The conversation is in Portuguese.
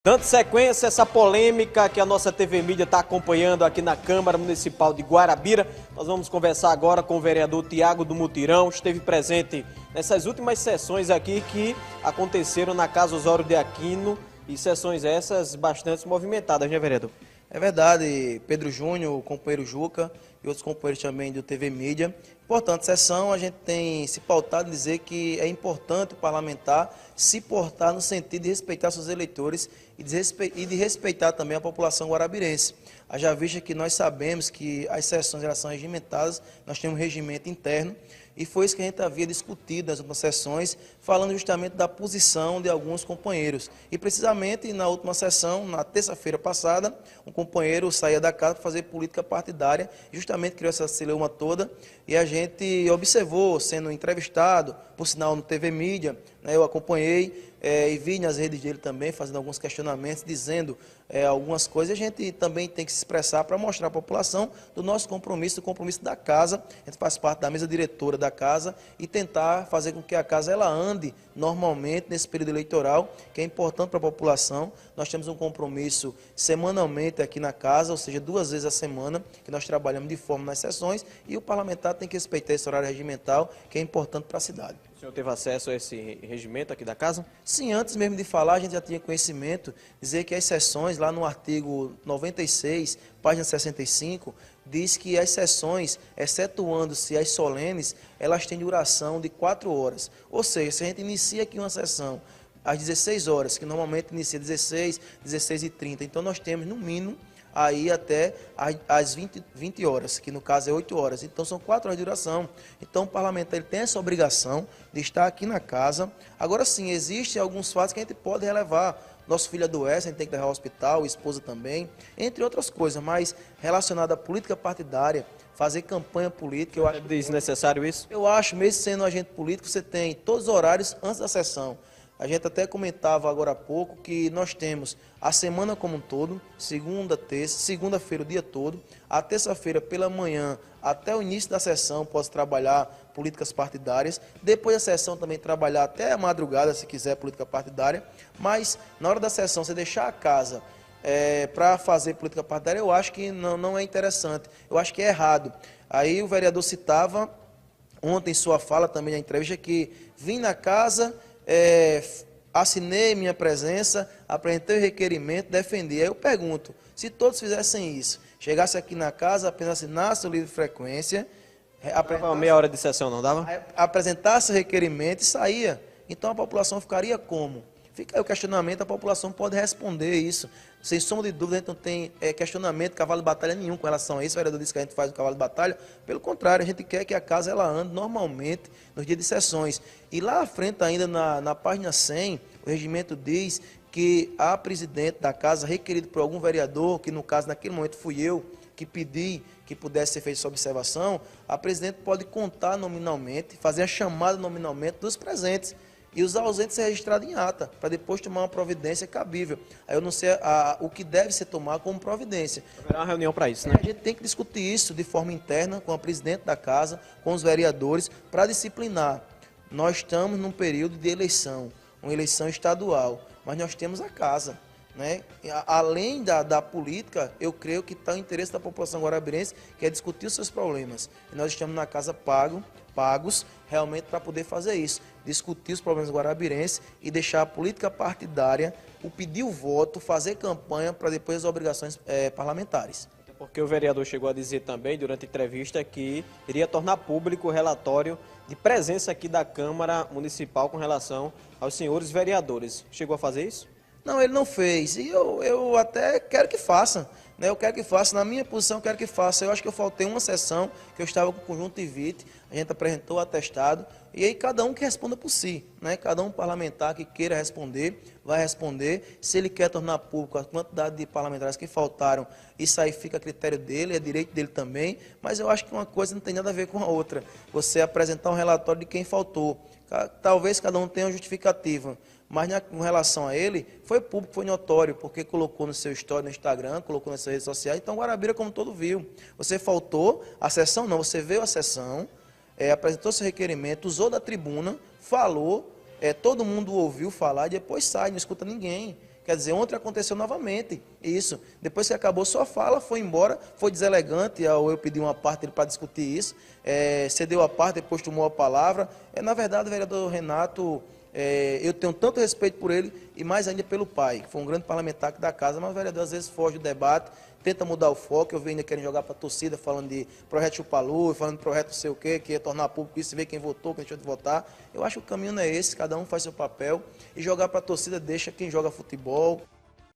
Dando sequência a essa polêmica que a nossa TV Mídia está acompanhando aqui na Câmara Municipal de Guarabira, nós vamos conversar agora com o vereador Tiago do Mutirão. Esteve presente nessas últimas sessões aqui que aconteceram na Casa Osório de Aquino, e sessões essas bastante movimentadas, né, vereador? É verdade, Pedro Júnior, o companheiro Juca e outros companheiros também do TV Mídia. Importante sessão, a gente tem se pautado em dizer que é importante o parlamentar se portar no sentido de respeitar seus eleitores e de respeitar também a população guarabirense. Haja vista que nós sabemos que as sessões elas são regimentadas, nós temos um regimento interno, e foi isso que a gente havia discutido nas últimas sessões, falando justamente da posição de alguns companheiros. E precisamente na última sessão, na terça-feira passada, um companheiro saía da casa para fazer política partidária, justamente criou essa celeuma toda, e a gente observou, sendo entrevistado, por sinal no TV Mídia, né, eu acompanhei e vi nas redes dele também, fazendo alguns questionamentos, dizendo algumas coisas. A gente também tem que se expressar para mostrar à população do nosso compromisso, do compromisso da casa. A gente faz parte da mesa diretora da casa e tentar fazer com que a casa ela ande normalmente nesse período eleitoral, que é importante para a população. Nós temos um compromisso semanalmente aqui na casa, ou seja, 2 vezes a semana, que nós trabalhamos de forma nas sessões, e o parlamentar tem que respeitar esse horário regimental, que é importante para a cidade. O senhor teve acesso a esse regimento aqui da casa? Sim, antes mesmo de falar, a gente já tinha conhecimento, dizer que as sessões, lá no artigo 96, página 65, diz que as sessões, excetuando-se as solenes, elas têm duração de 4 horas. Ou seja, se a gente inicia aqui uma sessão às 16 horas, que normalmente inicia 16, 16h30, então nós temos no mínimo aí até às 20 horas, que no caso é 8 horas. Então são 4 horas de duração. Então o parlamentar ele tem essa obrigação de estar aqui na casa. Agora sim, existem alguns fatos que a gente pode relevar. Nosso filho adoece, a gente tem que levar ao hospital, a esposa também, entre outras coisas, mas relacionado à política partidária, fazer campanha política, eu acho... É desnecessário isso? Eu acho, mesmo sendo um agente político, você tem todos os horários antes da sessão. A gente até comentava agora há pouco que nós temos a semana como um todo, segunda, terça, segunda-feira o dia todo, a terça-feira pela manhã até o início da sessão posso trabalhar políticas partidárias, depois da sessão também trabalhar até a madrugada, se quiser, política partidária, mas na hora da sessão você deixar a casa para fazer política partidária, eu acho que não é interessante, eu acho que é errado. Aí o vereador citava ontem em sua fala também na entrevista que vim na casa... assinei minha presença, apresentei o requerimento, defendi. Aí eu pergunto, se todos fizessem isso, chegasse aqui na casa, apenas assinasse o livro de frequência, Meia hora de sessão não dava? apresentasse o requerimento e saía, então a população ficaria como? Fica aí o questionamento, a população pode responder isso. Sem sombra de dúvida, a gente não tem questionamento, cavalo de batalha nenhum com relação a isso. O vereador disse que a gente faz o cavalo de batalha. Pelo contrário, a gente quer que a casa ela ande normalmente nos dias de sessões. E lá à frente, ainda na página 100, o regimento diz que a presidente da casa, requerido por algum vereador, que no caso, naquele momento fui eu, que pedi que pudesse ser feita essa observação, a presidente pode contar nominalmente, fazer a chamada nominalmente dos presentes, e os ausentes ser registrados em ata, para depois tomar uma providência cabível. Aí eu não sei o que deve ser tomado como providência. Haverá uma reunião para isso, né? A gente tem que discutir isso de forma interna, com a presidente da casa, com os vereadores, para disciplinar. Nós estamos num período de eleição, uma eleição estadual, mas nós temos a casa. Né? Além da política, eu creio que está o interesse da população guarabirense, que é discutir os seus problemas. E nós estamos na casa pagos realmente para poder fazer isso, discutir os problemas guarabirenses e deixar a política partidária, o pedir o voto, fazer campanha para depois as obrigações parlamentares. Porque o vereador chegou a dizer também, durante a entrevista, que iria tornar público o relatório de presença aqui da Câmara Municipal com relação aos senhores vereadores. Chegou a fazer isso? Não, ele não fez. E eu até quero que faça. Né? Eu quero que faça. Na minha posição, eu quero que faça. Eu acho que eu faltei uma sessão, que eu estava com o conjuntivite, a gente apresentou o atestado, e aí cada um que responda por si. Né? Cada um parlamentar que queira responder, vai responder. Se ele quer tornar público a quantidade de parlamentares que faltaram, isso aí fica a critério dele, é direito dele também. Mas eu acho que uma coisa não tem nada a ver com a outra. Você apresentar um relatório de quem faltou. Talvez cada um tenha uma justificativa. Mas com relação a ele, foi público, foi notório, porque colocou no seu story no Instagram, colocou nas suas redes sociais, então Guarabira como todo viu. Você faltou, a sessão não, você veio à sessão, apresentou seu requerimento, usou da tribuna, falou, todo mundo ouviu falar e depois sai, não escuta ninguém. Quer dizer, ontem aconteceu novamente isso. Depois que acabou sua fala, foi embora, foi deselegante ao eu pedir uma parte dele para discutir isso, cedeu a parte, depois tomou a palavra. Na verdade, o vereador Renato, eu tenho tanto respeito por ele e mais ainda pelo pai, que foi um grande parlamentar aqui da casa, mas o vereador às vezes foge do debate, tenta mudar o foco. Eu vejo ainda querem jogar para a torcida, falando de projeto Chupalu, falando de projeto não sei o quê, que ia tornar público isso, ver quem votou, quem deixou de votar. Eu acho que o caminho não é esse, cada um faz seu papel e jogar para a torcida deixa quem joga futebol.